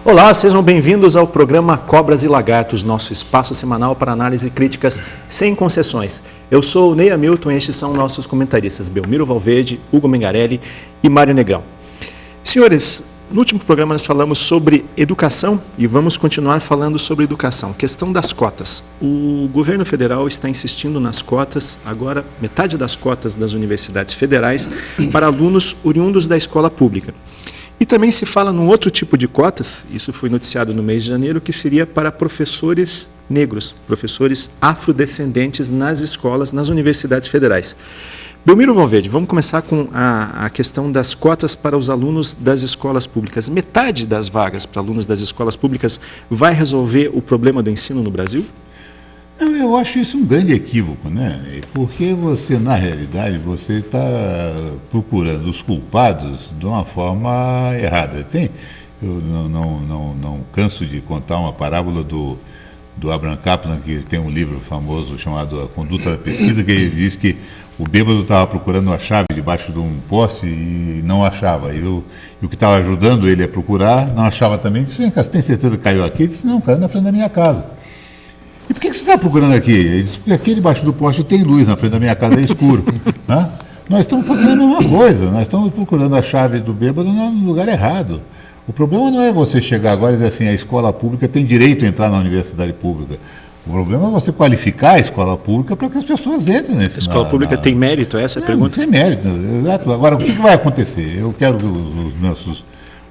Olá, sejam bem-vindos ao programa Cobras e Lagartos, nosso espaço semanal para análise e críticas sem concessões. Eu sou o Ney Hamilton e estes são nossos comentaristas, Belmiro Valverde, Hugo Mengarelli e Mário Negrão. Senhores, no último programa nós falamos sobre educação e vamos continuar falando sobre educação. Questão das cotas. O governo federal está insistindo nas cotas, agora metade das cotas das universidades federais para alunos oriundos da escola pública. E também se fala num outro tipo de cotas, isso foi noticiado no mês de janeiro, que seria para professores negros, professores afrodescendentes nas escolas, nas universidades federais. Belmiro Valverde, vamos começar com a questão das cotas para os alunos das escolas públicas. Metade das vagas para alunos das escolas públicas vai resolver o problema do ensino no Brasil? Eu acho isso um grande equívoco, né? Porque você, na realidade, você está procurando os culpados de uma forma errada. Eu não canso de contar uma parábola do Abraham Kaplan, que tem um livro famoso chamado A Conduta da Pesquisa, que ele diz que o bêbado estava procurando a chave debaixo de um poste e não achava. E o que estava ajudando ele a procurar não achava também. Ele disse: vem cá, você tem certeza que caiu aqui? Ele disse: não, caiu na frente da minha casa. E por que você está procurando aqui? Ele disse: porque aqui debaixo do poste tem luz, na frente da minha casa é escuro. Né? Nós estamos fazendo a mesma coisa, nós estamos procurando a chave do bêbado no lugar errado. O problema não é você chegar agora e dizer assim: a escola pública tem direito a entrar na universidade pública. O problema é você qualificar a escola pública para que as pessoas entrem nesse. A escola pública tem mérito? Essa é a pergunta? Tem mérito, exato. Agora, o que vai acontecer? Eu quero que os nossos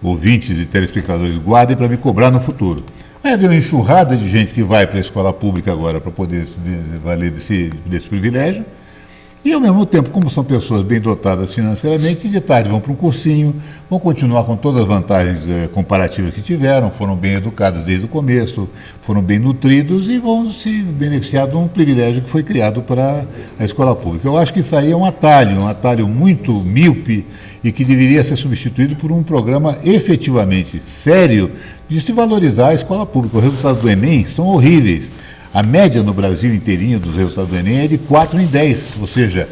ouvintes e telespectadores guardem para me cobrar no futuro. Vai haver uma enxurrada de gente que vai para a escola pública agora para poder valer desse privilégio. E, ao mesmo tempo, como são pessoas bem dotadas financeiramente, de tarde vão para um cursinho, vão continuar com todas as vantagens comparativas que tiveram, foram bem educados desde o começo, foram bem nutridos e vão se beneficiar de um privilégio que foi criado para a escola pública. Eu acho que isso aí é um atalho muito míope e que deveria ser substituído por um programa efetivamente sério de se valorizar a escola pública. Os resultados do Enem são horríveis. A média no Brasil inteirinho dos resultados do Enem é de 4 em 10, ou seja,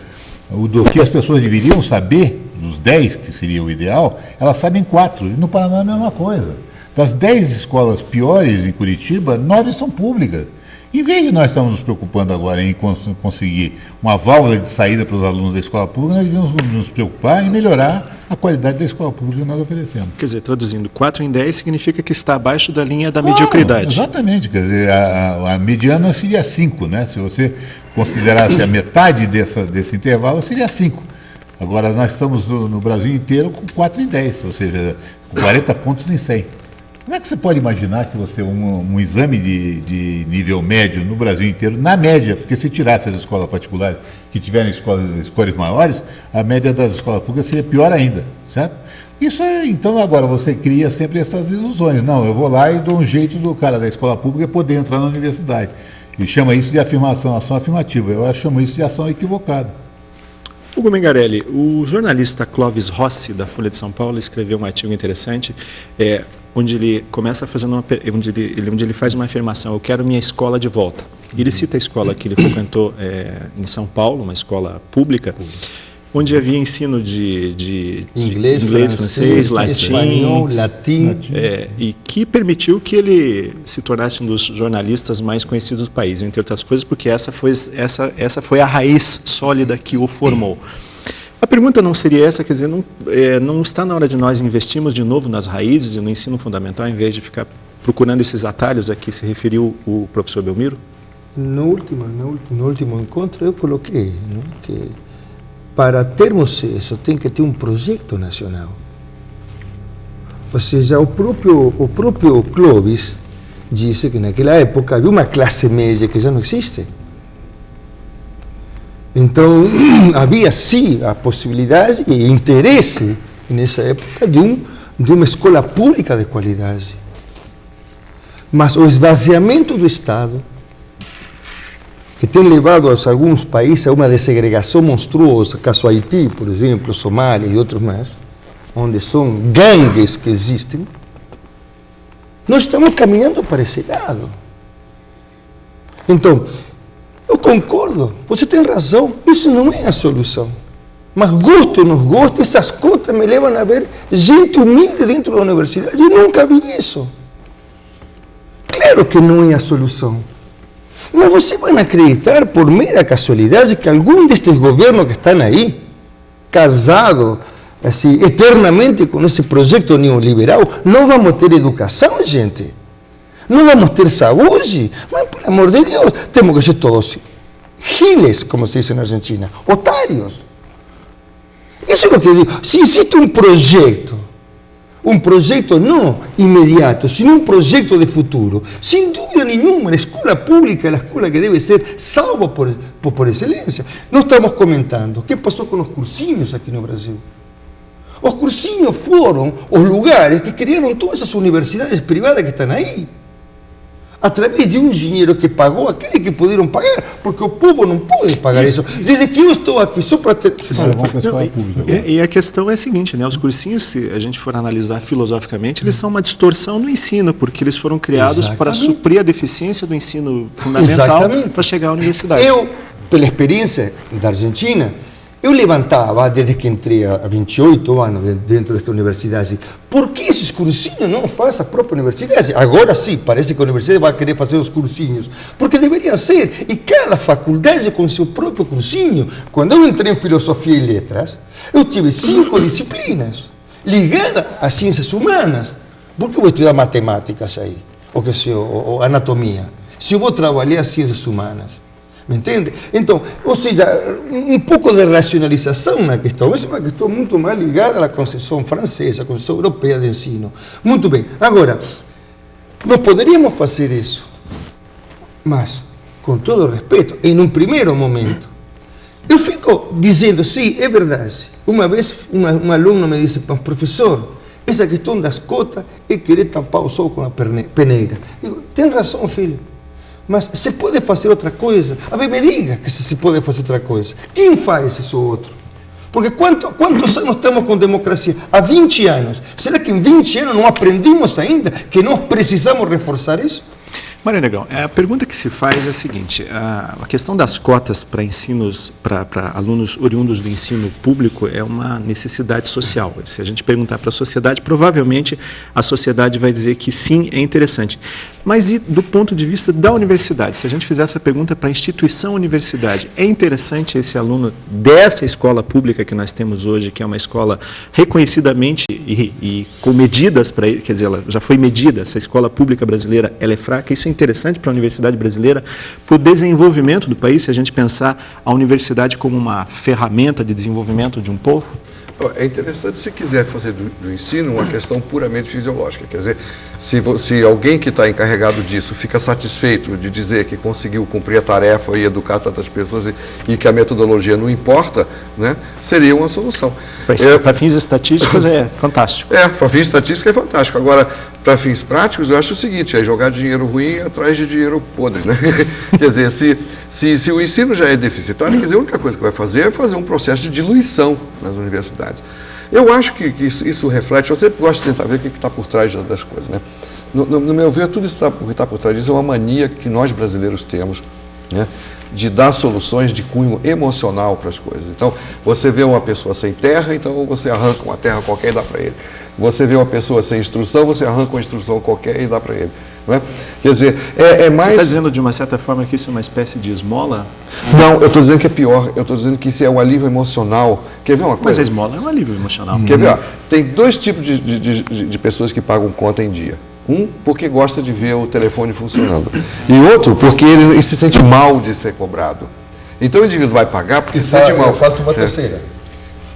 do que as pessoas deveriam saber, dos 10, que seria o ideal, elas sabem 4, e no Paraná é a mesma coisa. Das 10 escolas piores em Curitiba, 9 são públicas. Em vez de nós estarmos nos preocupando agora em conseguir uma válvula de saída para os alunos da escola pública, nós devemos nos preocupar em melhorar a qualidade da escola pública que nós oferecemos. Quer dizer, traduzindo, 4 em 10 significa que está abaixo da linha da mediocridade. Exatamente, quer dizer, a mediana seria 5, né? Se você considerasse a metade desse intervalo, seria 5. Agora, nós estamos no Brasil inteiro com 4 em 10, ou seja, com 40 pontos em 100. Como é que você pode imaginar que você, um exame de nível médio no Brasil inteiro, na média, porque se tirasse as escolas particulares que tiverem scores maiores, a média das escolas públicas seria pior ainda, certo? Isso é, então agora você cria sempre essas ilusões. Não, eu vou lá e dou um jeito do cara da escola pública poder entrar na universidade. E chama isso de ação afirmativa. Eu chamo isso de ação equivocada. Hugo Mengarelli, o jornalista Clóvis Rossi, da Folha de São Paulo, escreveu um artigo interessante, onde ele começa fazendo onde ele faz uma afirmação: eu quero minha escola de volta. Ele cita a escola que ele frequentou em São Paulo, uma escola pública, onde havia ensino de inglês, francês, espanhol, latim. E que permitiu que ele se tornasse um dos jornalistas mais conhecidos do país, entre outras coisas, porque essa foi a raiz sólida que o formou. A pergunta não seria essa, quer dizer, não está na hora de nós investirmos de novo nas raízes e no ensino fundamental, em vez de ficar procurando esses atalhos a que se referiu o professor Belmiro? No último encontro eu coloquei, não, que para termos isso tem que ter um projeto nacional. Ou seja, o próprio Clóvis disse que naquela época havia uma classe média que já não existe. Então, havia sim a possibilidade e interesse nessa época de uma escola pública de qualidade. Mas o esvaziamento do Estado, que tem levado a alguns países a uma desegregação monstruosa, caso Haiti, por exemplo, Somália e outros mais, onde são gangues que existem, nós estamos caminhando para esse lado. Então, eu concordo, você tem razão, isso não é a solução. Mas gosto ou não gosto, essas contas me levam a ver gente humilde dentro da universidade. Eu nunca vi isso. Claro que não é a solução. Mas vocês vão acreditar, por mera casualidade, que algum destes governos que estão aí, casados assim, eternamente com esse projeto neoliberal, não vamos ter educação, gente? Não vamos ter saúde? Mas, por amor de Deus, temos que ser todos giles, como se diz na Argentina, otários. Isso é o que eu digo. Se existe um projeto não imediato, sino um projeto de futuro, sem dúvida nenhuma, a escola pública é a escola que deve ser salva por excelência. Nós estamos comentando o que passou com os cursinhos aqui no Brasil. Os cursinhos foram os lugares que criaram todas essas universidades privadas que estão aí, através de um dinheiro que pagou aquele que puderam pagar, porque o povo não pode pagar isso. Dizem que eu estou aqui só para ter... E a questão é a seguinte, né? Os cursinhos, se a gente for analisar filosoficamente, eles são uma distorção do ensino, porque eles foram criados para suprir a deficiência do ensino fundamental para chegar à universidade. Eu, pela experiência da Argentina, eu levantava, desde que entrei há 28 anos dentro desta universidade, por que esses cursinhos não fazem a própria universidade? Agora sim, parece que a universidade vai querer fazer os cursinhos, porque deveria ser, e cada faculdade com seu próprio cursinho. Quando eu entrei em Filosofia e Letras, eu tive 5 disciplinas ligadas às ciências humanas. Por que eu vou estudar matemáticas aí? Ou anatomia? Se eu vou trabalhar as ciências humanas. Me entende? Então, ou seja, um pouco de racionalização na questão. Essa é uma questão muito mais ligada à concepção francesa, à concepção europeia de ensino. Muito bem. Agora, nós poderíamos fazer isso, mas, com todo respeito, em um primeiro momento, eu fico dizendo, sim, é verdade. Uma vez, um aluno me disse, professor, essa questão das cotas é querer tampar o sol com a peneira. Digo, tem razão, filho. Mas se pode fazer outra coisa? A ver, me diga que se pode fazer outra coisa. Quem faz isso outro? Porque quantos anos estamos com democracia? Há 20 anos. Será que em 20 anos não aprendimos ainda que nós precisamos reforçar isso? Mário Negrão, a pergunta que se faz é a seguinte, a questão das cotas para ensinos, para alunos oriundos do ensino público é uma necessidade social. Se a gente perguntar para a sociedade, provavelmente a sociedade vai dizer que sim, é interessante. Mas e do ponto de vista da universidade? Se a gente fizer essa pergunta para a instituição universidade, é interessante esse aluno dessa escola pública que nós temos hoje, que é uma escola reconhecidamente e com medidas para ele, quer dizer, ela já foi medida, essa escola pública brasileira, ela é fraca, isso é interessante para a universidade brasileira, para o desenvolvimento do país, se a gente pensar a universidade como uma ferramenta de desenvolvimento de um povo? É interessante se quiser fazer do ensino uma questão puramente fisiológica. Quer dizer, se alguém que está encarregado disso fica satisfeito de dizer que conseguiu cumprir a tarefa e educar tantas pessoas e que a metodologia não importa, né, seria uma solução. Para fins estatísticos é fantástico. Para fins estatísticos é fantástico. Agora, para fins práticos, eu acho o seguinte, é jogar dinheiro ruim atrás de dinheiro podre. Né? Quer dizer, se o ensino já é deficitário, quer dizer, a única coisa que vai fazer é fazer um processo de diluição nas universidades. Eu acho que isso reflete, eu sempre gosto de tentar ver o que está por trás das coisas. Né? No meu ver, tudo isso que está por trás disso é uma mania que nós brasileiros temos, né, de dar soluções de cunho emocional para as coisas. Então, você vê uma pessoa sem terra, então você arranca uma terra qualquer e dá para ele. Você vê uma pessoa sem instrução, você arranca uma instrução qualquer e dá para ele. Não é? Quer dizer, é mais... Você está dizendo de uma certa forma que isso é uma espécie de esmola? Não, eu estou dizendo que é pior. Eu estou dizendo que isso é um alívio emocional. Quer ver uma coisa? Mas a esmola é um alívio emocional. Quer ver? Ó, tem dois tipos de pessoas que pagam conta em dia. Um, porque gosta de ver o telefone funcionando. E outro, porque ele se sente mal de ser cobrado. Então o indivíduo vai pagar porque se sente mal. Falta uma terceira.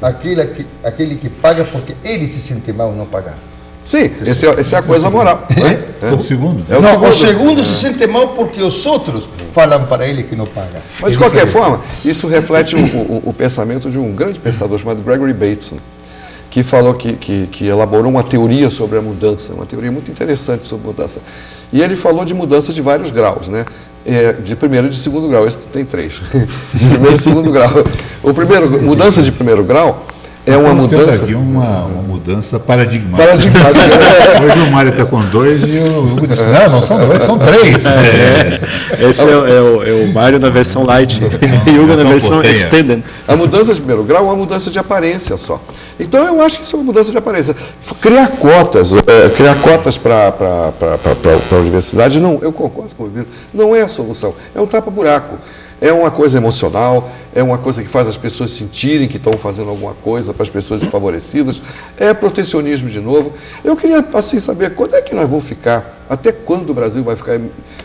Aquele que paga porque ele se sente mal não pagar. Sim, essa é a coisa moral. É o segundo? O segundo se sente mal porque os outros falam para ele que não paga. Mas de qualquer forma, isso reflete o pensamento de um grande pensador chamado Gregory Bateson, que falou que elaborou uma teoria sobre a mudança, uma teoria muito interessante sobre mudança. E ele falou de mudança de vários graus, né? De primeiro e de segundo grau, esse tem 3. De primeiro e segundo grau. Mudança de primeiro grau é uma mudança... Havia uma mudança paradigmática. Paradigmática. Hoje o Mário está com 2 e o Hugo disse, não são 2, são 3. Esse é o Mário na versão light e o Hugo na versão extended. A mudança de primeiro grau é uma mudança de aparência só. Então eu acho que isso é uma mudança de aparência. Criar cotas para a universidade, não, eu concordo com o Vitor, não é a solução, é um tapa-buraco. É uma coisa emocional, é uma coisa que faz as pessoas sentirem que estão fazendo alguma coisa para as pessoas desfavorecidas, é protecionismo de novo. Eu queria, assim, saber quando é que nós vamos ficar, até quando o Brasil vai ficar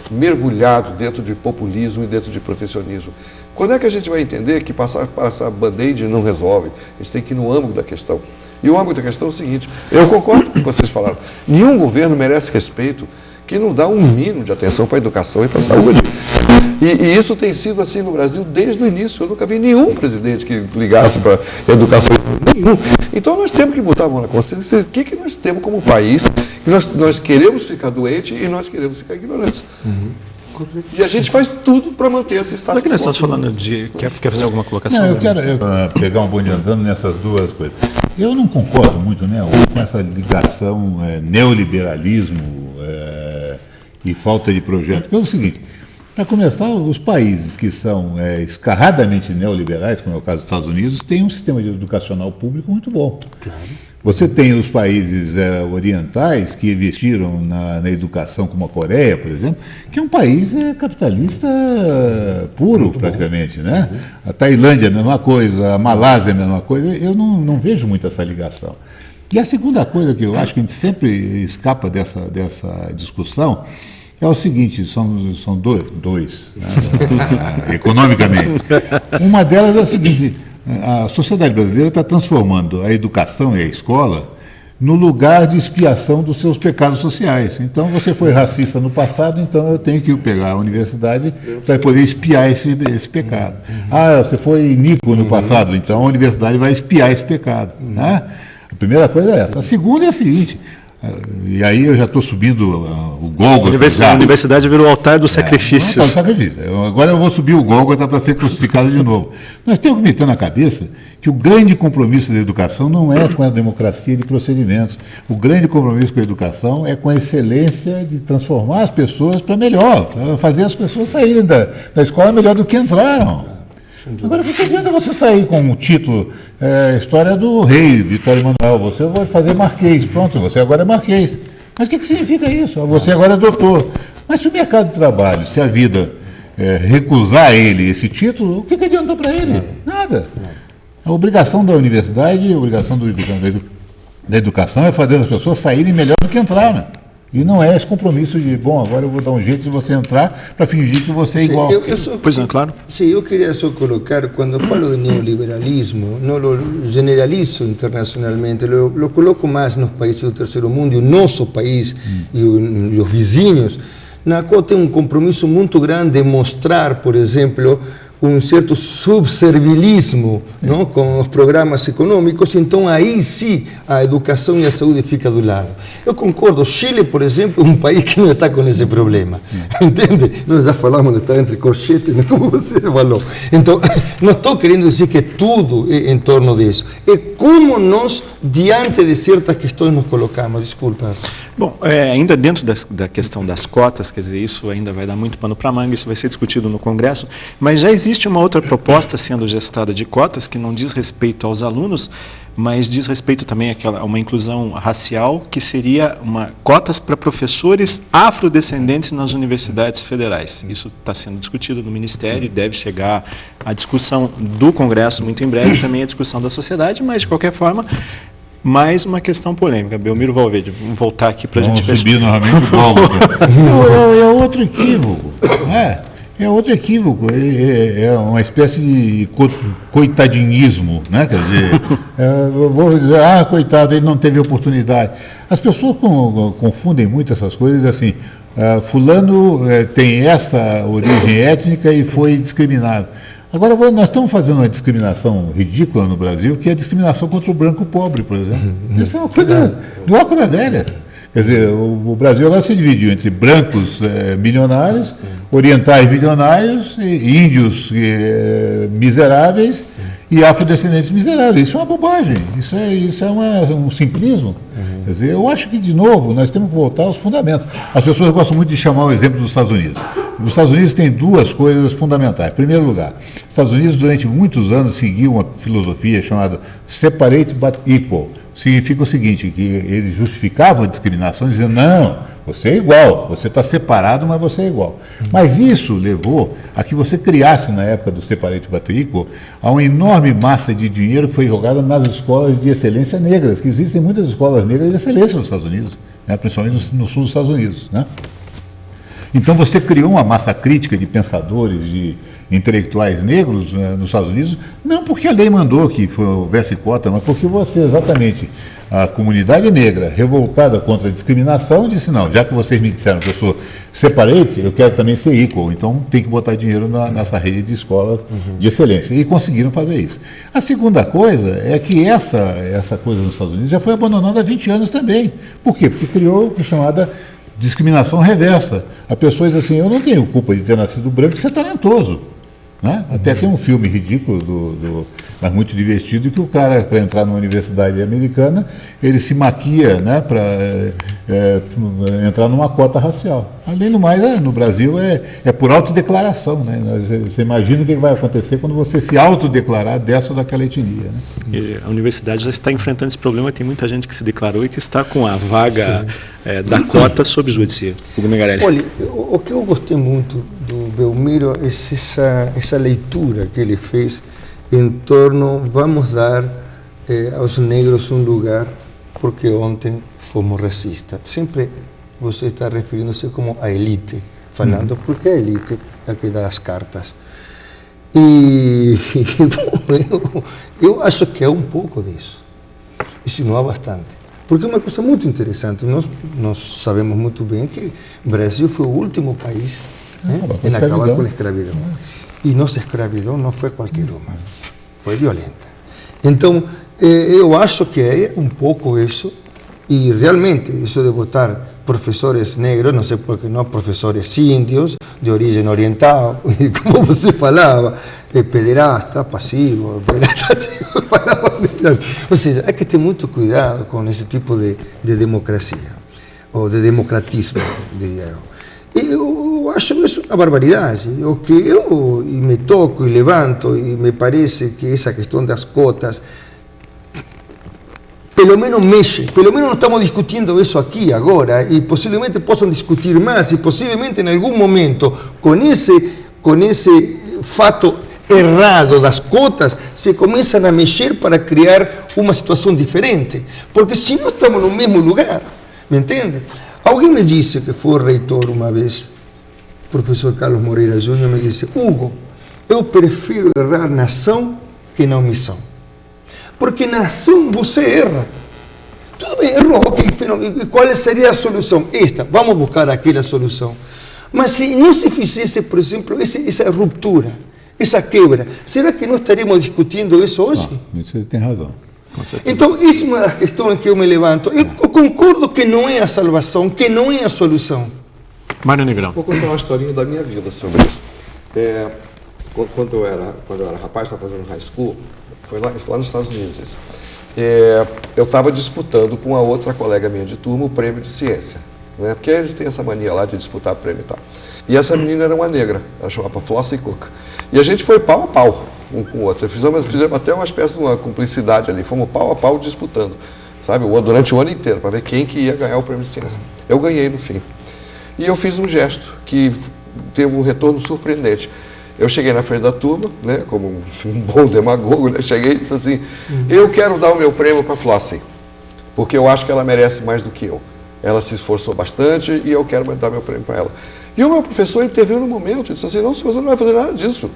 mergulhado dentro de populismo e dentro de protecionismo. Quando é que a gente vai entender que passar band-aid não resolve? A gente tem que ir no âmbito da questão. E o âmbito da questão é o seguinte, eu concordo com o que vocês falaram, nenhum governo merece respeito que não dá um mínimo de atenção para a educação e para a saúde. E isso tem sido assim no Brasil desde o início. Eu nunca vi nenhum presidente que ligasse para a educação. Nenhum. Então nós temos que botar a mão na consciência. O que nós temos como país? Nós queremos ficar doentes e nós queremos ficar ignorantes. E a gente faz tudo para manter esse status quo. Será que nós estamos falando de... Quer fazer alguma colocação? Não, eu quero pegar um bonde andando nessas duas coisas. Eu não concordo muito, né, com essa ligação neoliberalismo e falta de projeto. É o seguinte, para começar, os países que são escarradamente neoliberais, como é o caso dos Estados Unidos, têm um sistema educacional público muito bom. Claro. Você tem os países orientais que investiram na educação, como a Coreia, por exemplo, que é um país capitalista puro, muito praticamente, bom, né? A Tailândia é a mesma coisa, a Malásia é a mesma coisa. Eu não vejo muito essa ligação. E a segunda coisa que eu acho que a gente sempre escapa dessa discussão é o seguinte, são dois né, economicamente. Uma delas é a seguinte, a sociedade brasileira está transformando a educação e a escola no lugar de expiação dos seus pecados sociais. Então, você foi racista no passado, então eu tenho que pegar a universidade para poder expiar esse pecado. Ah, você foi iníquo no passado, então a universidade vai expiar esse pecado. Né? A primeira coisa é essa. A segunda é a seguinte... E aí eu já estou subindo o Gólgota. A universidade virou o altar dos sacrifícios. Sacrifício. Agora eu vou subir o Gólgota para ser crucificado de novo. Nós temos que meter na cabeça que o grande compromisso da educação não é com a democracia de procedimentos. O grande compromisso com a educação é com a excelência de transformar as pessoas para melhor, para fazer as pessoas saírem da escola melhor do que entraram. Agora, por que adianta você sair com o título História do Rei, Vitório Emanuel? Você vai fazer marquês, pronto, você agora é marquês. Mas o que significa isso? Você agora é doutor. Mas se o mercado de trabalho, se a vida recusar a ele esse título, o que adiantou para ele? Nada. A obrigação da universidade, a obrigação da educação é fazer as pessoas saírem melhor do que entraram. E não é esse compromisso de, bom, agora eu vou dar um jeito de você entrar para fingir que você é igual. Pois não, claro. Sim, eu queria só colocar, quando falo de neoliberalismo, não lo generalizo internacionalmente, lo coloco mais nos países do terceiro mundo, e o nosso país e os vizinhos, na qual tem um compromisso muito grande de mostrar, por exemplo, um certo subservilismo não, com os programas econômicos, então aí sim a educação e a saúde ficam do lado. Eu concordo, Chile, por exemplo, é um país que não está com esse problema, entende? Nós já falamos de estar entre corchetes, né, como você falou. Então, não estou querendo dizer que tudo é em torno disso. É como nós, diante de certas questões, nos colocamos. Desculpa. Bom, ainda dentro da questão das cotas, quer dizer, isso ainda vai dar muito pano para manga, isso vai ser discutido no Congresso, mas já existe uma outra proposta sendo gestada de cotas que não diz respeito aos alunos, mas diz respeito também a uma inclusão racial, que seria cotas para professores afrodescendentes nas universidades federais. Isso está sendo discutido no Ministério, deve chegar à discussão do Congresso muito em breve, também à discussão da sociedade, mas, de qualquer forma, mais uma questão polêmica. Belmiro Valverde, vamos voltar aqui para a gente... Vamos subir novamente o Gólgota. É outro equívoco. É outro equívoco, é uma espécie de coitadinismo, né? Quer dizer, eu vou dizer, coitado, ele não teve oportunidade. As pessoas confundem muito essas coisas, assim, fulano tem essa origem étnica e foi discriminado. Agora, nós estamos fazendo uma discriminação ridícula no Brasil, que é a discriminação contra o branco pobre, por exemplo. Isso é uma coisa do arco da velha. Quer dizer, o Brasil agora se dividiu entre brancos milionários, orientais milionários, índios miseráveis e afrodescendentes miseráveis. Isso é uma bobagem, isso é um simplismo. Quer dizer, eu acho que, de novo, nós temos que voltar aos fundamentos. As pessoas gostam muito de chamar o exemplo dos Estados Unidos. Os Estados Unidos têm duas coisas fundamentais. Em primeiro lugar, os Estados Unidos, durante muitos anos, seguiu uma filosofia chamada separate but equal. Significa o seguinte, que eles justificavam a discriminação dizendo, não, você é igual, você está separado, mas você é igual. Mas isso levou a que você criasse, na época do separate but equal, a uma enorme massa de dinheiro que foi jogada nas escolas de excelência negras, que existem muitas escolas negras de excelência nos Estados Unidos, né, principalmente no sul dos Estados Unidos, né? Então você criou uma massa crítica de pensadores, de intelectuais negros, né, nos Estados Unidos, não porque a lei mandou que houvesse cota, mas porque você, exatamente, a comunidade negra revoltada contra a discriminação, disse, não, já que vocês me disseram que eu sou separate, eu quero também ser equal, então tem que botar dinheiro nessa rede de escolas de excelência. E conseguiram fazer isso. A segunda coisa é que essa coisa nos Estados Unidos já foi abandonada há 20 anos também. Por quê? Porque criou o que é chamada discriminação reversa. A pessoa diz assim, eu não tenho culpa de ter nascido branco, você é talentoso. Né? Até tem um filme ridículo, mas muito divertido, que o cara, para entrar numa universidade americana, ele se maquia, né, para entrar numa cota racial. Além do mais, no Brasil é por autodeclaração. Né? Você imagina o que vai acontecer quando você se autodeclarar dessa ou daquela etnia. Né? E a universidade já está enfrentando esse problema, tem muita gente que se declarou e que está com a vaga da cota sob júdice. Hugo Mengarelli. Olha, o que eu gostei muito do Belmiro é essa leitura que ele fez em torno, vamos dar aos negros um lugar, porque ontem fomos racistas. Sempre você está referindo-se como a elite, falando, porque a elite é a que dá as cartas. E eu acho que é um pouco disso, isso não há bastante. Porque é uma coisa muito interessante, nós sabemos muito bem que o Brasil foi o último país em acabar com a escravidão. E nossa escravidão não foi qualquer uma, foi violenta. Então, eu acho que é um pouco isso, e realmente isso de botar professores negros, não sei por que não, professores índios, de origem oriental, e como você falava, pederasta, passivo, ou seja, há que ter muito cuidado com esse tipo de democracia, ou de democratismo, diria eu. Eu acho isso uma barbaridade. O que eu me toco e levanto, e me parece que essa questão das cotas, pelo menos mexe, pelo menos não estamos discutindo isso aqui agora, e possivelmente possam discutir mais, e possivelmente em algum momento, com esse fato errado das cotas, se começam a mexer para criar uma situação diferente, porque se não estamos no mesmo lugar, me entende? Alguém me disse, que foi reitor uma vez, o professor Carlos Moreira Júnior, me disse, Hugo, eu prefiro errar na ação que na omissão. Porque na ação você erra. Tudo bem, errou, ok, e qual seria a solução? Esta, vamos buscar aquela solução. Mas se não se fizesse, por exemplo, essa ruptura, essa quebra, será que não estaríamos discutindo isso hoje? Você tem razão. Então, isso é uma das questões que eu me levanto. Eu concordo que não é a salvação, que não é a solução. Mário Negrão. Vou contar uma historinha da minha vida sobre isso. Quando eu era rapaz, estava fazendo high school, foi lá nos Estados Unidos isso. Eu estava disputando com a outra colega minha de turma o prêmio de ciência, né? Porque eles têm essa mania lá de disputar prêmio e tal. E essa menina era uma negra, ela chamava Flossie Cook. E a gente foi pau a pau um com o outro. Fizemos até uma espécie de uma cumplicidade ali, fomos pau a pau disputando, sabe, durante o ano inteiro, para ver quem que ia ganhar o prêmio de ciência. Eu ganhei no fim. E eu fiz um gesto que teve um retorno surpreendente. Eu cheguei na frente da turma, né, como um bom demagogo, né, cheguei e disse assim, eu quero dar o meu prêmio para a Flossie, porque eu acho que ela merece mais do que eu. Ela se esforçou bastante e eu quero dar meu prêmio para ela. E o meu professor interveio no momento e disse assim, não, você não vai fazer nada disso.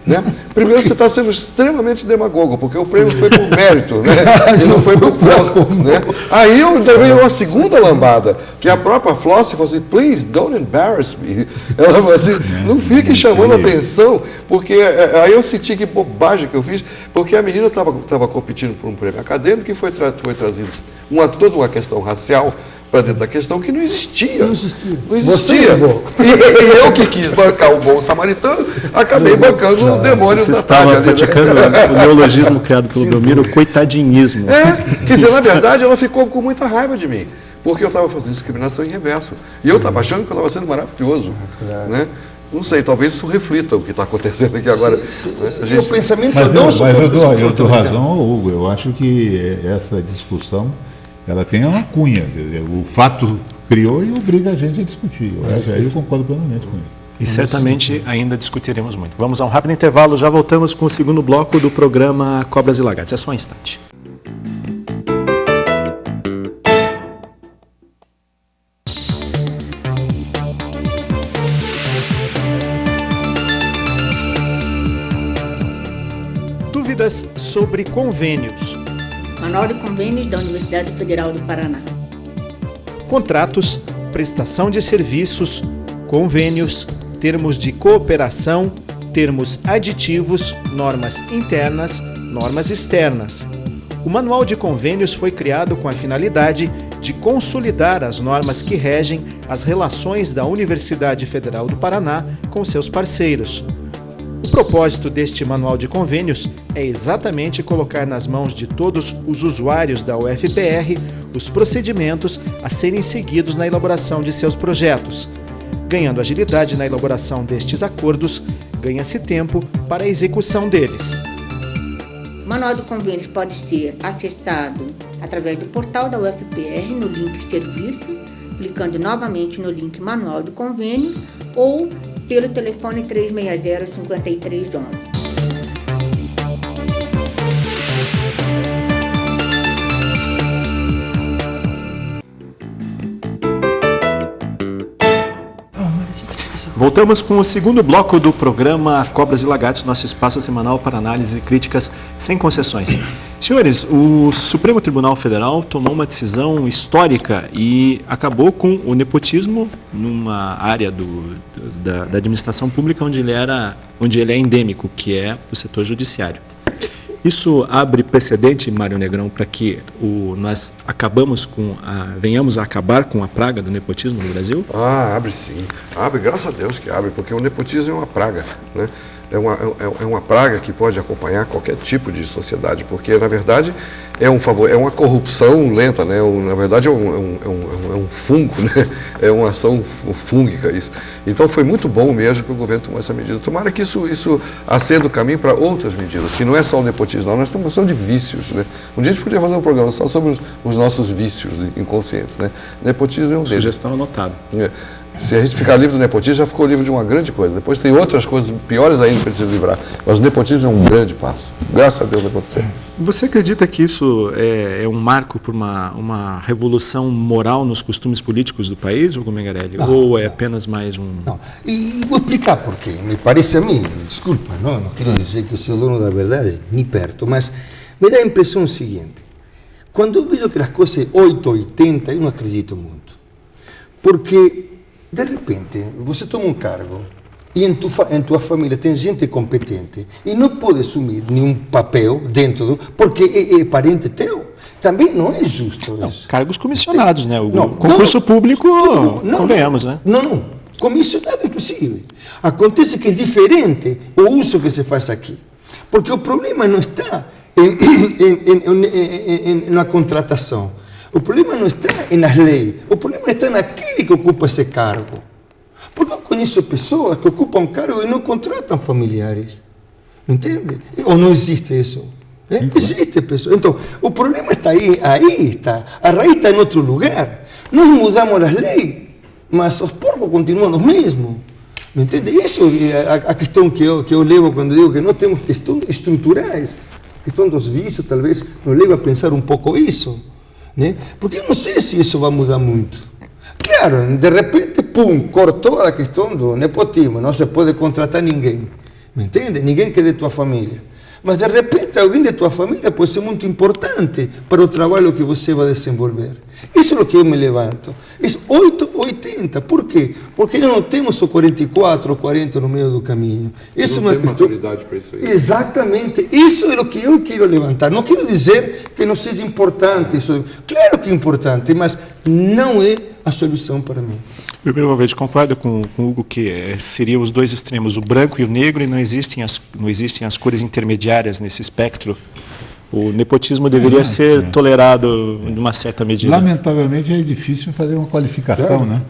Né? Primeiro, você está sendo extremamente demagogo, porque o prêmio foi por mérito, né? E não foi por pouco. Né? Aí eu dei uma segunda lambada, que a própria Flossie falou assim, please, don't embarrass me. Ela falou assim, não fique chamando atenção, porque aí eu senti que bobagem que eu fiz, porque a menina estava competindo por um prêmio acadêmico e foi trazido toda uma questão racial para dentro da questão que não existia. Não existia. Não existia. Você levou. E eu que quis bancar o bom samaritano, acabei bancando o demônio Você da estava tarde ali, né? praticando o neologismo criado pelo Belmiro, o coitadinhismo. Quer dizer, na verdade, ela ficou com muita raiva de mim, porque eu estava fazendo discriminação em reverso. E eu estava achando que eu estava sendo maravilhoso. Né? Não sei, talvez isso reflita o que está acontecendo aqui agora. Né? O pensamento Mas nosso... eu dou razão, Hugo. Eu acho que essa discussão ela tem uma cunha. O fato criou e obriga a gente a discutir. Aí eu concordo plenamente com ele. E certamente ainda discutiremos muito. Vamos a um rápido intervalo, já voltamos com o segundo bloco do programa Cobras e Lagartos. É só um instante. Dúvidas sobre convênios. Manual de Convênios da Universidade Federal do Paraná. Contratos, prestação de serviços, convênios, termos de cooperação, termos aditivos, normas internas, normas externas. O Manual de Convênios foi criado com a finalidade de consolidar as normas que regem as relações da Universidade Federal do Paraná com seus parceiros. O propósito deste Manual de Convênios é exatamente colocar nas mãos de todos os usuários da UFPR os procedimentos a serem seguidos na elaboração de seus projetos. Ganhando agilidade na elaboração destes acordos, ganha-se tempo para a execução deles. O Manual de Convênios pode ser acessado através do portal da UFPR no link Serviço, clicando novamente no link Manual de Convênio ou pelo telefone 360-5311. Voltamos com o segundo bloco do programa Cobras e Lagartos, nosso espaço semanal para análise e críticas sem concessões. Senhores, o Supremo Tribunal Federal tomou uma decisão histórica e acabou com o nepotismo numa área da administração pública onde ele é endêmico, que é o setor judiciário. Isso abre precedente, Mário Negrão, para que nós venhamos a acabar com a praga do nepotismo no Brasil? Abre sim. Abre, graças a Deus que abre, porque o nepotismo é uma praga, né? É uma praga que pode acompanhar qualquer tipo de sociedade, porque, na verdade, é uma corrupção lenta, né? Na verdade, é um fungo, né? É uma ação fúngica isso. Então, foi muito bom mesmo que o governo tomou essa medida. Tomara que isso acenda o caminho para outras medidas, que não é só o nepotismo, não. Nós estamos falando de vícios, né? Um dia a gente podia fazer um programa só sobre os nossos vícios inconscientes, né? Nepotismo é um deles. Sugestão anotada. Se a gente ficar livre do nepotismo, já ficou livre de uma grande coisa. Depois tem outras coisas piores ainda para se livrar. Mas o nepotismo é um grande passo. Graças a Deus aconteceu. Você acredita que isso é um marco para uma revolução moral nos costumes políticos do país, Hugo Mengarelli? Ou é apenas mais um... Não. E vou explicar por quê. Me parece a mim, desculpa, não quero dizer que eu sou dono da verdade, nem perto, mas me dá a impressão seguinte. Quando eu vejo que as coisas 880, eu não acredito muito. Porque... de repente, você toma um cargo e em tua família tem gente competente e não pode assumir nenhum papel dentro porque é parente teu. Também não é justo isso. Cargos comissionados, né? O concurso público, convenhamos, né? Não. Comissionado, inclusive. Acontece que é diferente o uso que se faz aqui. Porque o problema não está na contratação. O problema não está nas leis, o problema está naquele que ocupa esse cargo. Porque eu conheço pessoas que ocupam cargo e não contratam familiares. Entende? Ou não existe isso? Existe pessoas. Então, o problema está aí está. A raiz está em outro lugar. Nós mudamos as leis, mas os porcos continuam os mesmos. Me entende? Isso é a questão que eu levo quando digo que nós temos questões estruturais. A questão dos vícios, talvez, nos leva a pensar um pouco isso. Né? Porque eu não sei se isso vai mudar muito. Claro, de repente, cortou a questão do nepotismo, não se pode contratar ninguém, me entende? Ninguém que é de tua família. Mas de repente, alguém de tua família pode ser muito importante para o trabalho que você vai desenvolver. Isso é o que eu me levanto. Isso 880. Por quê? Porque nós não temos o 44 ou 40 no meio do caminho. Isso não tem maturidade para isso aí. Exatamente. Isso é o que eu quero levantar. Não quero dizer que não seja importante isso. Claro que é importante, mas não é a solução para mim. Primeiro, Valverde, concorda com o Hugo que seriam os dois extremos, o branco e o negro, e não existem as cores intermediárias nesse espectro? O nepotismo deveria ser tolerado numa certa medida. Lamentavelmente é difícil fazer uma qualificação, né?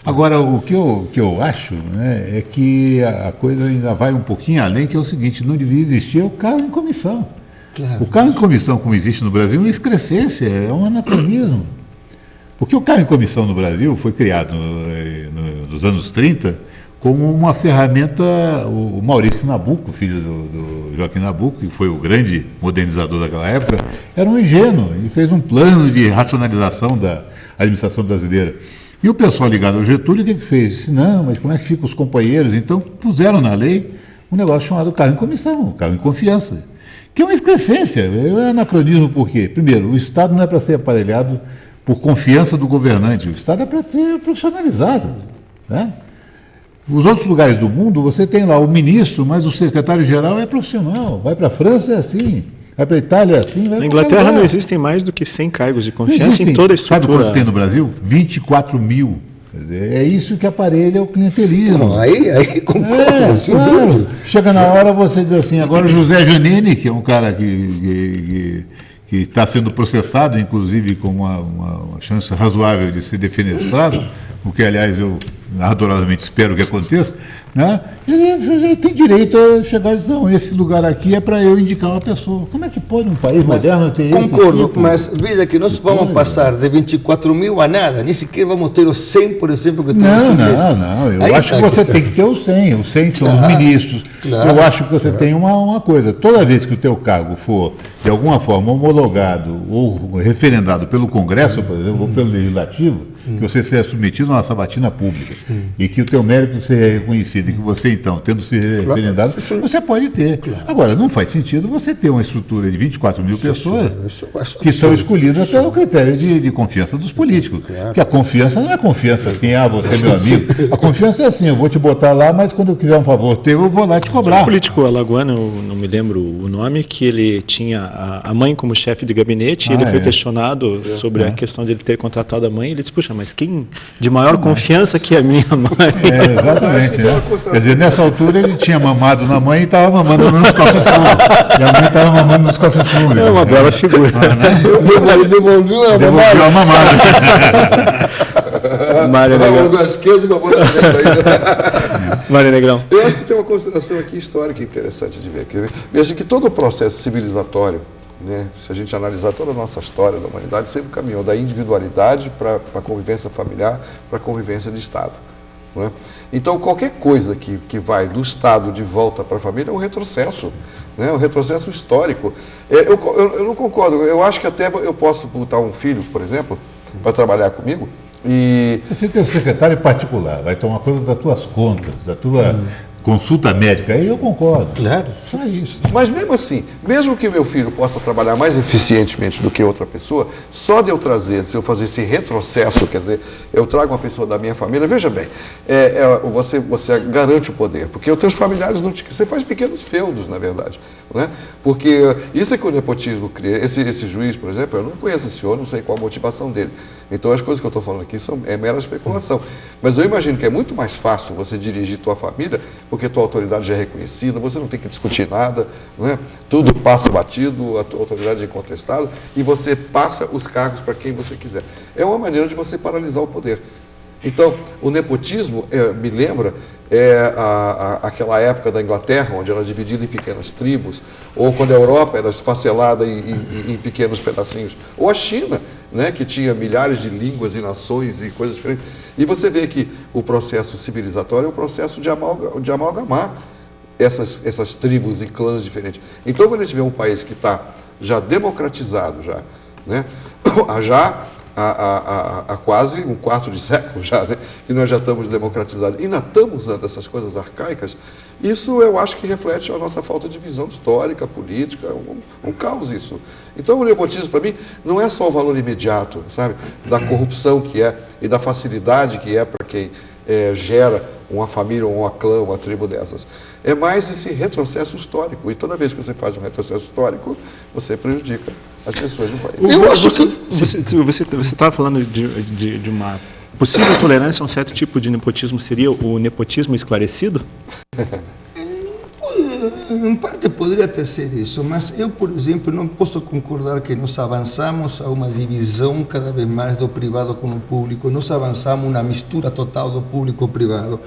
Agora, o que eu acho, né, é que a coisa ainda vai um pouquinho além, que é o seguinte: não devia existir o cargo em comissão. Claro. O cargo em comissão, como existe no Brasil, é uma excrescência, é um anacronismo. Porque o cargo em comissão no Brasil foi criado nos anos 30 como uma ferramenta. O Maurício Nabuco, filho do Joaquim Nabuco, que foi o grande modernizador daquela época, era um ingênuo e fez um plano de racionalização da administração brasileira. E o pessoal ligado ao Getúlio, o que fez? Disse: não, mas como é que ficam os companheiros? Então puseram na lei um negócio chamado cargo em comissão, cargo em confiança, que é uma excrescência, é um anacronismo. Por quê? Primeiro, o Estado não é para ser aparelhado por confiança do governante, o Estado é para ser profissionalizado, né? Nos outros lugares do mundo, você tem lá o ministro, mas o secretário-geral é profissional. Vai para a França, é assim. Vai para a Itália, é assim. Na Inglaterra não existem mais do que 100 cargos de confiança em toda a estrutura. Sabe quantos tem no Brasil? 24 mil. Quer dizer, é isso que aparelha o clientelismo. Não, aí concordo. Claro. Chega na hora, você diz assim: agora o José Janine, que é um cara que está sendo processado, inclusive com uma chance razoável de ser defenestrado, o que, aliás, eu ardorosamente espero que aconteça, né? Ele tem direito a chegar e dizer: não, esse lugar aqui é para eu indicar uma pessoa. Como é que pode um país moderno ter isso? Concordo, mas veja que nós vamos passar de 24 mil a nada, nem sequer vamos ter os 100, por exemplo, que temos em Suíça. Não, eu acho que você tem que ter os 100 são os ministros. Claro, eu acho que você tem uma coisa: toda vez que o teu cargo for, de alguma forma, homologado ou referendado pelo Congresso, por exemplo, ou pelo Legislativo, que você seja submetido a uma sabatina pública e que o teu mérito seja reconhecido e que você, então, tendo se referendado, você pode ter. Agora, não faz sentido você ter uma estrutura de 24 mil pessoas que são escolhidas pelo critério de confiança dos políticos. Porque a confiança não é confiança assim: você é meu amigo. A confiança é assim: eu vou te botar lá, mas quando eu quiser um favor teu, eu vou lá te cobrar. Um político alagoano, eu não me lembro o nome, que ele tinha a mãe como chefe de gabinete, e ele foi questionado sobre a questão de ele ter contratado a mãe, e ele disse: puxa, mas quem de maior confiança que a minha mãe? Exatamente. Né? Quer dizer, nessa altura ele tinha mamado na mãe e estava mamando nos cofres públicos. E a mãe estava mamando nos cofres públicos. É uma bela figura. Devolveu a mamada. Mário Negrão. Mário Negrão. Eu acho que tem uma consideração aqui histórica interessante de ver. Veja que todo o processo civilizatório, né, se a gente analisar toda a nossa história da humanidade, sempre caminhou da individualidade para a convivência familiar, para a convivência de Estado. Não é? Então, qualquer coisa que vai do Estado de volta para a família é um retrocesso, né, um retrocesso histórico. Eu não concordo. Eu acho que até eu posso botar um filho, por exemplo, para trabalhar comigo. E você tem um secretário particular, vai tomar conta das tuas contas, da tua consulta médica, aí eu concordo. Claro. Só isso. Mas mesmo assim, mesmo que meu filho possa trabalhar mais eficientemente do que outra pessoa, só de eu trazer, se eu fazer esse retrocesso, quer dizer, eu trago uma pessoa da minha família, veja bem, você garante o poder, porque os teus familiares não você faz pequenos feudos, na verdade, né? Porque isso é que o nepotismo cria. Esse juiz, por exemplo, eu não conheço esse senhor, não sei qual a motivação dele. Então as coisas que eu estou falando aqui é mera especulação. Mas eu imagino que é muito mais fácil você dirigir tua família, porque tua autoridade já é reconhecida, você não tem que discutir nada, né? Tudo passa batido, a tua autoridade é incontestável, e você passa os cargos para quem você quiser. É uma maneira de você paralisar o poder. Então, o nepotismo, me lembra, aquela época da Inglaterra, onde era dividida em pequenas tribos, ou quando a Europa era esfacelada em pequenos pedacinhos, ou a China, né, que tinha milhares de línguas e nações e coisas diferentes. E você vê que o processo civilizatório é o processo de amalgamar essas tribos e clãs diferentes. Então, quando a gente vê um país que está já democratizado, né, já há quase um quarto de século já, né? Que nós já estamos democratizados. E ainda estamos usando essas coisas arcaicas. Isso eu acho que reflete a nossa falta de visão histórica, política, um caos isso. Então o nepotismo, para mim, não é só o valor imediato, sabe, da corrupção que é e da facilidade que é para quem gera uma família, ou um clã, uma tribo dessas. É mais esse retrocesso histórico. E toda vez que você faz um retrocesso histórico, você prejudica as pessoas do país. Eu acho que... Você estava falando de uma possível tolerância a um certo tipo de nepotismo, seria o nepotismo esclarecido? Em parte poderia até ser isso, mas eu, por exemplo, não posso concordar que nós avançamos a uma divisão cada vez mais do privado com o público, nós avançamos uma mistura total do público e privado.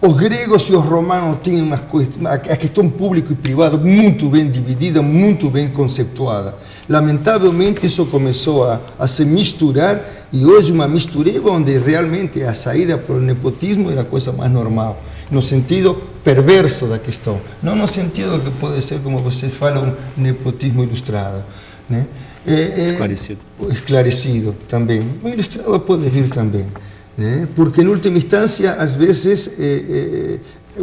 Os gregos e os romanos tinham a questão público e privado muito bem dividida, muito bem conceituada. Lamentavelmente isso começou a se misturar e hoje uma mistureba onde realmente a saída para o nepotismo era a coisa mais normal, no sentido perverso da questão, não no sentido que pode ser, como vocês falam, um nepotismo ilustrado, né? Esclarecido. Esclarecido também, o ilustrado pode vir também, né? Porque, em última instância, às vezes,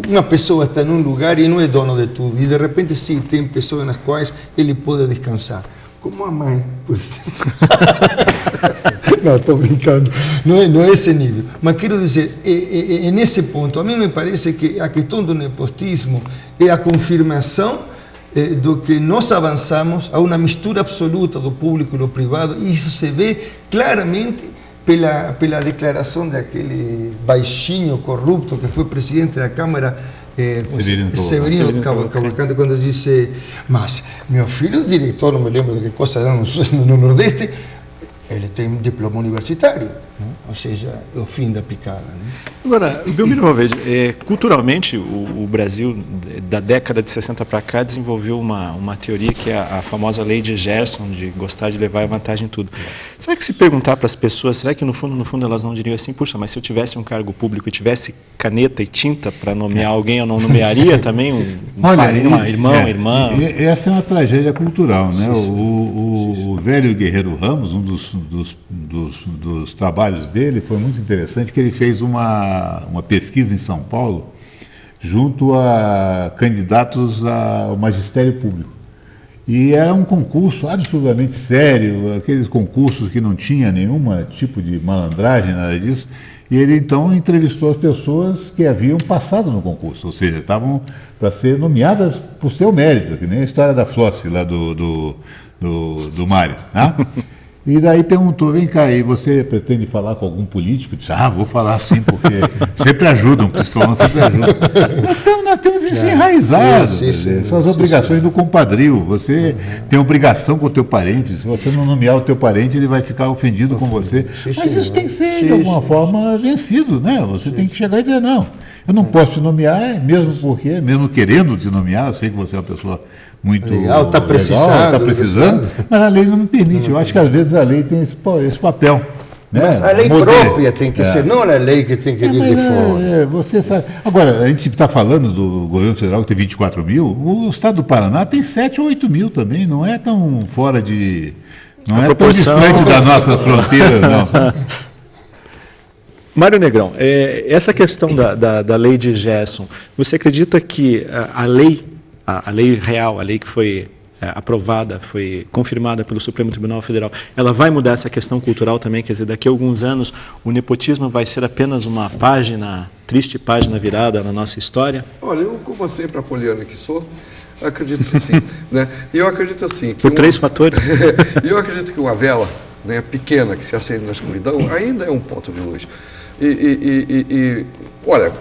uma pessoa está num lugar e não é dono de tudo, e de repente, sim, tem pessoas nas quais ele pode descansar. Como a mãe, por exemplo. Não, estou brincando. Não é esse nível. Mas quero dizer, nesse ponto, a mim me parece que a questão do nepotismo é a confirmação do que nós avançamos a uma mistura absoluta do público e do privado, e isso se vê claramente pela declaração daquele baixinho corrupto que foi presidente da Câmara, Severino Cavalcante, quando disse, mas meu filho, diretor, não me lembro de que coisa era no Nordeste, ele tem um diploma universitário, né? Ou seja, é o fim da picada. Né? Agora, Belmiro Valverde, culturalmente o Brasil, da década de 60 para cá, desenvolveu uma teoria que é a famosa lei de Gerson, de gostar de levar vantagem em tudo. Será que se perguntar para as pessoas, será que no fundo elas não diriam assim, puxa, mas se eu tivesse um cargo público e tivesse caneta e tinta para nomear alguém, eu não nomearia também uma irmã? Essa é uma tragédia cultural, né? O velho Guerreiro Ramos, um dos trabalhos dele, foi muito interessante, que ele fez uma pesquisa em São Paulo junto a candidatos ao magistério público. E era um concurso absolutamente sério, aqueles concursos que não tinha nenhum tipo de malandragem, nada disso. E ele então entrevistou as pessoas que haviam passado no concurso, ou seja, estavam para ser nomeadas por seu mérito, que nem a história da Flossie lá do Mário, né? E daí perguntou, vem cá, e você pretende falar com algum político? Eu disse, vou falar sim, porque sempre ajudam, pessoal, sempre ajudam. Nós temos isso enraizado, são as obrigações do compadrio. Você tem obrigação com o teu parente, se você não nomear o teu parente, ele vai ficar ofendido com você. Mas isso tem que ser, de alguma forma, vencido, né? Você tem que chegar e dizer, não, eu não posso te nomear, mesmo querendo te nomear, eu sei que você é uma pessoa muito legal, está precisando, mas a lei não me permite. Eu acho que às vezes a lei tem esse papel. Né? Mas a lei própria tem que ser, não a lei que tem que vir de fora. Você sabe. Agora, a gente está falando do governo federal que tem 24 mil, o estado do Paraná tem 7 ou 8 mil também, não é tão fora de... Não é tão distante das nossas fronteiras, não. Sabe? Mário Negrão, essa questão da lei de Gerson, você acredita que a lei real, a lei que foi aprovada, foi confirmada pelo Supremo Tribunal Federal, ela vai mudar essa questão cultural também? Quer dizer, daqui a alguns anos o nepotismo vai ser apenas uma triste página virada na nossa história? Olha, eu, como sempre apoliano que sou, acredito que sim. Né? E eu acredito assim... Por três fatores? E eu acredito que uma vela, né, pequena que se acende na escuridão ainda é um ponto de luz. Olha,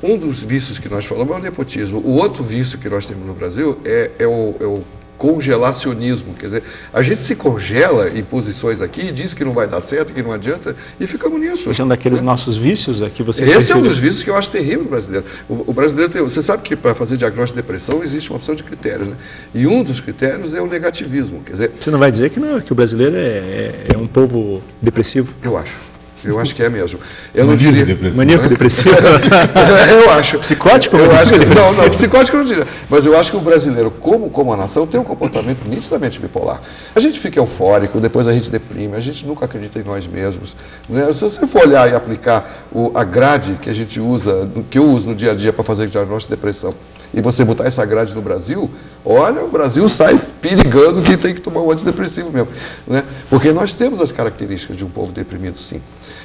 um dos vícios que nós falamos é o nepotismo. O outro vício que nós temos no Brasil é o congelacionismo. Quer dizer, a gente se congela em posições aqui, diz que não vai dar certo, que não adianta, e ficamos nisso. Puxando daqueles nossos vícios aqui, você... Esse é um dos vícios que eu acho terrível no brasileiro. O brasileiro tem... Você sabe que para fazer diagnóstico de depressão existe uma opção de critérios, né? E um dos critérios é o negativismo. Quer dizer... Você não vai dizer que o brasileiro é um povo depressivo? Eu acho. Eu acho que é mesmo. Eu não diria... Maníaco depressivo? Eu acho. Psicótico? Eu acho que, não, psicótico eu não diria. Mas eu acho que o brasileiro, como a nação, tem um comportamento nitidamente bipolar. A gente fica eufórico, depois a gente deprime, a gente nunca acredita em nós mesmos. Né? Se você for olhar e aplicar a grade que a gente usa, que eu uso no dia a dia para fazer diagnóstico de depressão, e você botar essa grade no Brasil, olha, o Brasil sai perigando que tem que tomar um antidepressivo mesmo. Né? Porque nós temos as características de um povo deprimido, sim.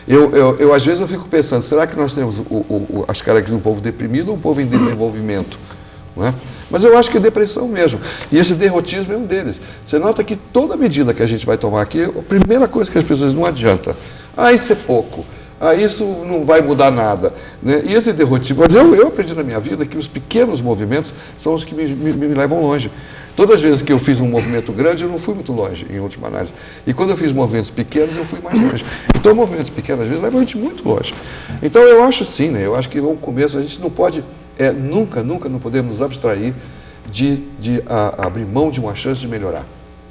Eu às vezes eu fico pensando, será que nós temos as características de um povo deprimido ou um povo em desenvolvimento? Não é? Mas eu acho que é depressão mesmo. E esse derrotismo é um deles. Você nota que toda medida que a gente vai tomar aqui, a primeira coisa que as pessoas não adianta. Isso é pouco. Isso não vai mudar nada. Né? E esse derrotismo... Mas eu aprendi na minha vida que os pequenos movimentos são os que me levam longe. Todas as vezes que eu fiz um movimento grande, eu não fui muito longe, em última análise. E quando eu fiz movimentos pequenos, eu fui mais longe. Então, movimentos pequenos, às vezes, levam a gente muito longe. Então, eu acho sim, né? Eu acho que no começo a gente não pode, nunca não podemos nos abstrair de abrir mão de uma chance de melhorar.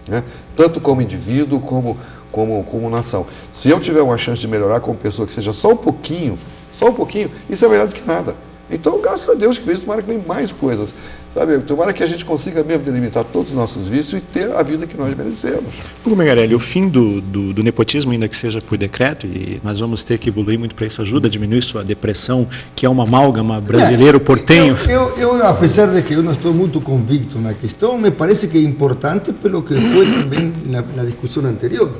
Né? Tanto como indivíduo, como nação. Se eu tiver uma chance de melhorar como pessoa que seja só um pouquinho, isso é melhor do que nada. Então, graças a Deus que veio, tomara que venham mais coisas. Sabe? Tomara que a gente consiga mesmo delimitar todos os nossos vícios e ter a vida que nós merecemos. Hugo Mengarelli, o fim do nepotismo, ainda que seja por decreto, e nós vamos ter que evoluir muito para isso, ajuda a diminuir sua depressão, que é uma amálgama brasileiro portenho. Eu, apesar de que eu não estou muito convicto na questão, me parece que é importante pelo que foi também na discussão anterior,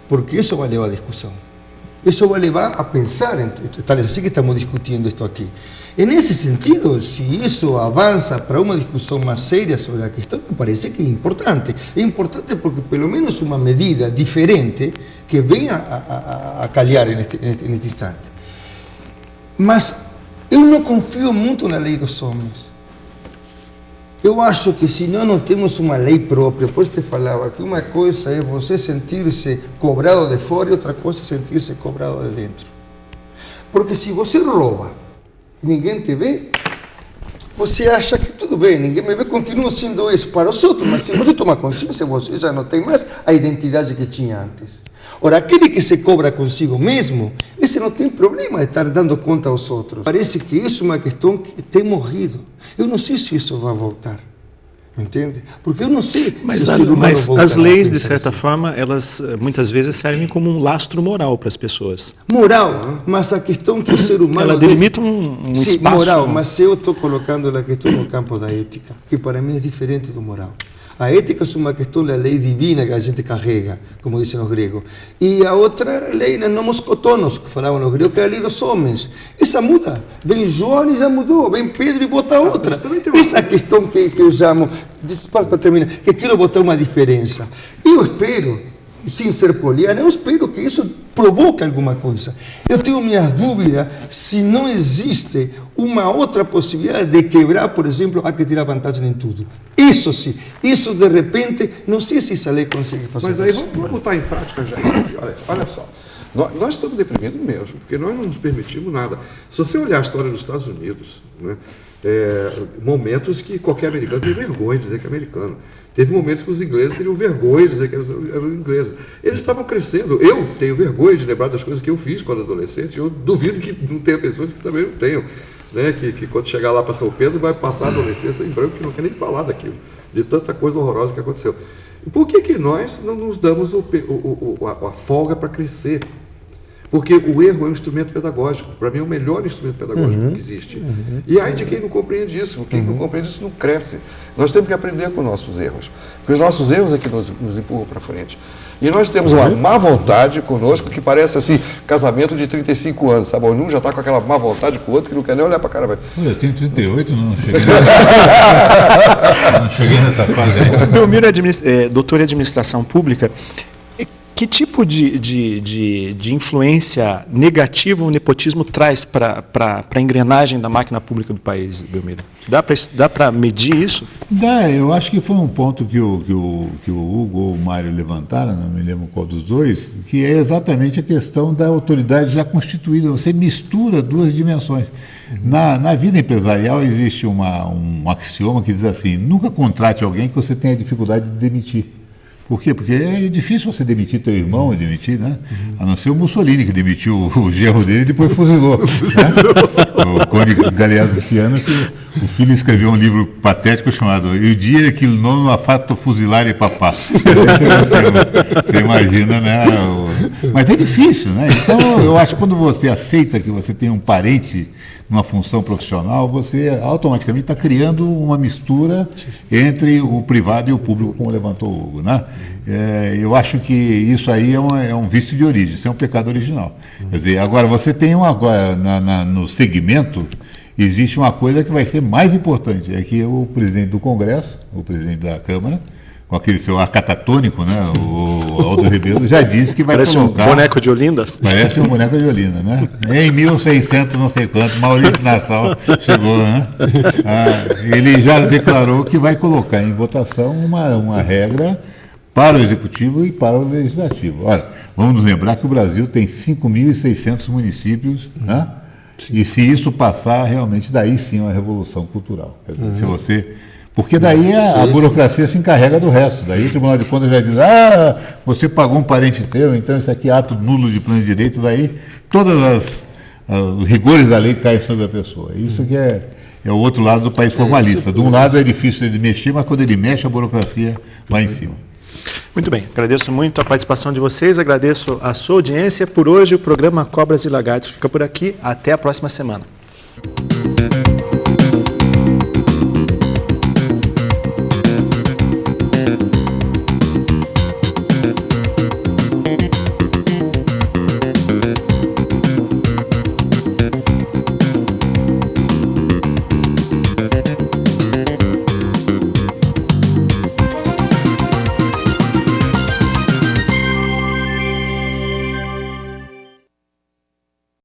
porque isso vai levar à discussão. Isso vai levar a pensar, tal assim que estamos discutindo isto aqui. Nesse sentido, se isso avança para uma discussão mais séria sobre a questão, me parece que é importante. É importante porque, pelo menos, uma medida diferente que venha a calhar neste instante. Mas eu não confio muito na lei dos homens. Eu acho que se nós não temos uma lei própria, depois te falava que uma coisa é você sentir-se cobrado de fora e outra coisa é sentir-se cobrado de dentro. Porque se você rouba, ninguém te vê, você acha que tudo bem, ninguém me vê, continua sendo isso para os outros, mas se você toma consciência, você já não tem mais a identidade que tinha antes. Ora, aquele que se cobra consigo mesmo, esse não tem problema de estar dando conta aos outros. Parece que isso é uma questão que tem morrido. Eu não sei se isso vai voltar. Entende? Porque eu não sei mas as leis, de certa forma, elas muitas vezes servem como um lastro moral para as pessoas. Moral, mas a questão que o ser humano... Ela delimita um sim, espaço... moral, mas eu estou colocando a questão no campo da ética, que para mim é diferente do moral. A ética é uma questão da lei divina que a gente carrega, como dizem os gregos. E a outra lei, nomos kotonos, que falavam os gregos, que é a lei dos homens. Essa muda. Vem João e já mudou. Vem Pedro e bota outra. Essa questão que eu chamo, para terminar, que quero botar uma diferença. Eu espero, sem ser poliana, eu espero que isso provoque alguma coisa. Eu tenho minhas dúvidas se não existe uma outra possibilidade de quebrar, por exemplo, há que tirar vantagem em tudo. Isso sim, isso de repente, não sei se essa lei consegue fazer isso. Mas aí vamos botar em prática já. Olha só, nós estamos deprimidos mesmo, porque nós não nos permitimos nada. Se você olhar a história dos Estados Unidos, né, momentos que qualquer americano tem vergonha de dizer que é americano. Teve momentos que os ingleses teriam vergonha de dizer que eram ingleses. Eles estavam crescendo. Eu tenho vergonha de lembrar das coisas que eu fiz quando adolescente. Eu duvido que não tenha pessoas que também não tenham. Né? Que quando chegar lá para São Pedro vai passar a adolescência em branco, que não quer nem falar daquilo, de tanta coisa horrorosa que aconteceu. E por que nós não nos damos a folga para crescer? Porque o erro é um instrumento pedagógico. Para mim é o melhor instrumento pedagógico que existe. E aí de quem não compreende isso, quem não compreende isso não cresce. Nós temos que aprender com os nossos erros. Porque os nossos erros é que nos empurram para frente. E nós temos uma má vontade conosco que parece assim, casamento de 35 anos, sabe? Um já está com aquela má vontade com o outro que não quer nem olhar para a cara. Eu tenho 38, não cheguei nessa fase ainda. Belmiro é doutor em administração pública. Que tipo de influência negativa o nepotismo traz para a engrenagem da máquina pública do país, Belmiro? Dá para medir isso? Dá, eu acho que foi um ponto que o Hugo ou o Mário levantaram, não me lembro qual dos dois, que é exatamente a questão da autoridade já constituída. Você mistura duas dimensões. Na vida empresarial existe um axioma que diz assim: nunca contrate alguém que você tenha dificuldade de demitir. Por quê? Porque é difícil você demitir teu irmão, né? A não ser o Mussolini, que demitiu o genro dele e depois fuzilou. Né? O Conde Galeazziano, que o filho escreveu um livro patético chamado "Il dia que il nonno ha fatto fusilare papà". Você imagina, né? Mas é difícil, né? Então, eu acho que quando você aceita que você tem um parente numa função profissional, você automaticamente está criando uma mistura entre o privado e o público, como levantou o Hugo, né? Eu acho que isso aí é um vício de origem, isso é um pecado original. Quer dizer, agora você tem no segmento, existe uma coisa que vai ser mais importante, é que o presidente do Congresso, o presidente da Câmara, com aquele seu ar catatônico, né? O Aldo Rebelo já disse que vai colocar... Parece um boneco de Olinda? Parece um boneco de Olinda, né? Em 1600 não sei quanto, Maurício Nassau chegou, né? Ele já declarou que vai colocar em votação uma regra para o Executivo e para o Legislativo. Olha, vamos nos lembrar que o Brasil tem 5.600 municípios, né? E se isso passar, realmente, daí sim é uma revolução cultural. Quer dizer, se você... Porque daí a burocracia se encarrega do resto. Daí o Tribunal de Contas já diz, você pagou um parente teu, então isso aqui é ato nulo de plano de direito, daí todos os rigores da lei caem sobre a pessoa. Isso que é o outro lado do país formalista. De um lado é difícil de mexer, mas quando ele mexe, a burocracia vai em cima. Muito bem, agradeço muito a participação de vocês, agradeço a sua audiência. Por hoje, o programa Cobras e Lagartos fica por aqui. Até a próxima semana.